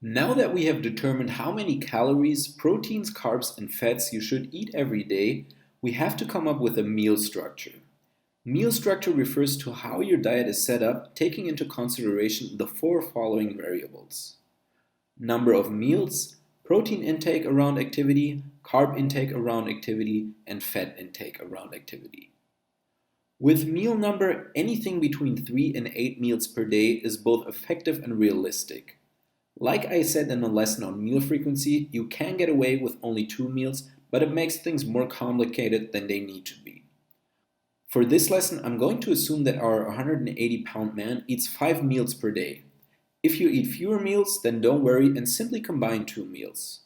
Now that we have determined how many calories, proteins, carbs, and fats you should eat every day, we have to come up with a meal structure. Meal structure refers to how your diet is set up, taking into consideration the four following variables: number of meals, protein intake around activity, carb intake around activity, and fat intake around activity. With meal number, anything between 3 and 8 meals per day is both effective and realistic. Like I said in the lesson on meal frequency, you can get away with only 2 meals, but it makes things more complicated than they need to be. For this lesson, I'm going to assume that our 180-pound man eats 5 meals per day. If you eat fewer meals, then don't worry and simply combine 2 meals.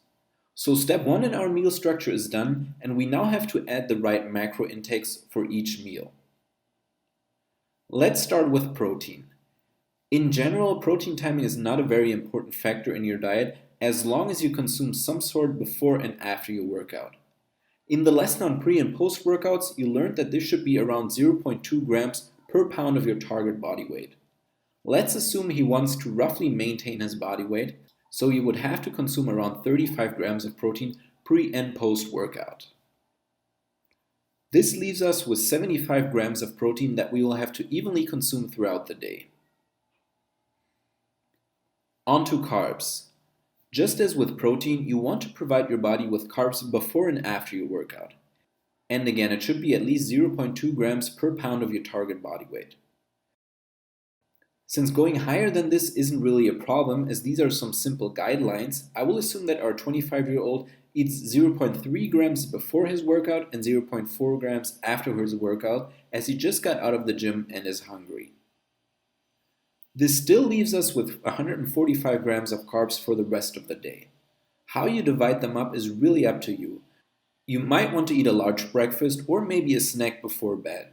So step 1 in our meal structure is done, and we now have to add the right macro intakes for each meal. Let's start with protein. In general, protein timing is not a very important factor in your diet as long as you consume some sort before and after your workout. In the lesson on pre and post workouts, you learned that this should be around 0.2 grams per pound of your target body weight. Let's assume he wants to roughly maintain his body weight, so you would have to consume around 35 grams of protein pre and post workout. This leaves us with 75 grams of protein that we will have to evenly consume throughout the day. On to carbs. Just as with protein, you want to provide your body with carbs before and after your workout. And again, it should be at least 0.2 grams per pound of your target body weight. Since going higher than this isn't really a problem, as these are some simple guidelines, I will assume that our 25-year-old eats 0.3 grams before his workout and 0.4 grams after his workout, as he just got out of the gym and is hungry. This still leaves us with 145 grams of carbs for the rest of the day. How you divide them up is really up to you. You might want to eat a large breakfast or maybe a snack before bed.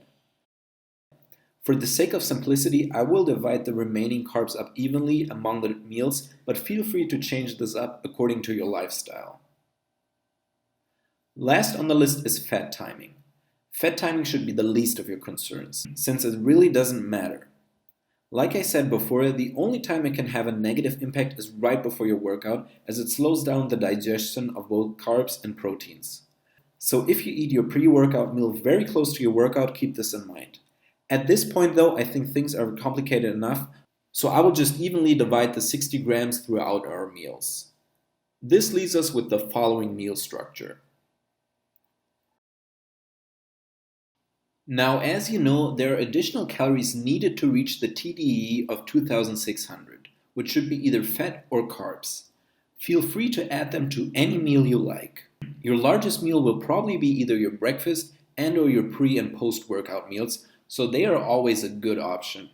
For the sake of simplicity, I will divide the remaining carbs up evenly among the meals, but feel free to change this up according to your lifestyle. Last on the list is fat timing. Fat timing should be the least of your concerns, since it really doesn't matter. Like I said before, the only time it can have a negative impact is right before your workout, as it slows down the digestion of both carbs and proteins. So if you eat your pre-workout meal very close to your workout, keep this in mind. At this point though, I think things are complicated enough, so I will just evenly divide the 60 grams throughout our meals. This leaves us with the following meal structure. Now, as you know, there are additional calories needed to reach the TDEE of 2600, which should be either fat or carbs. Feel free to add them to any meal you like. Your largest meal will probably be either your breakfast and or your pre and post workout meals, so they are always a good option.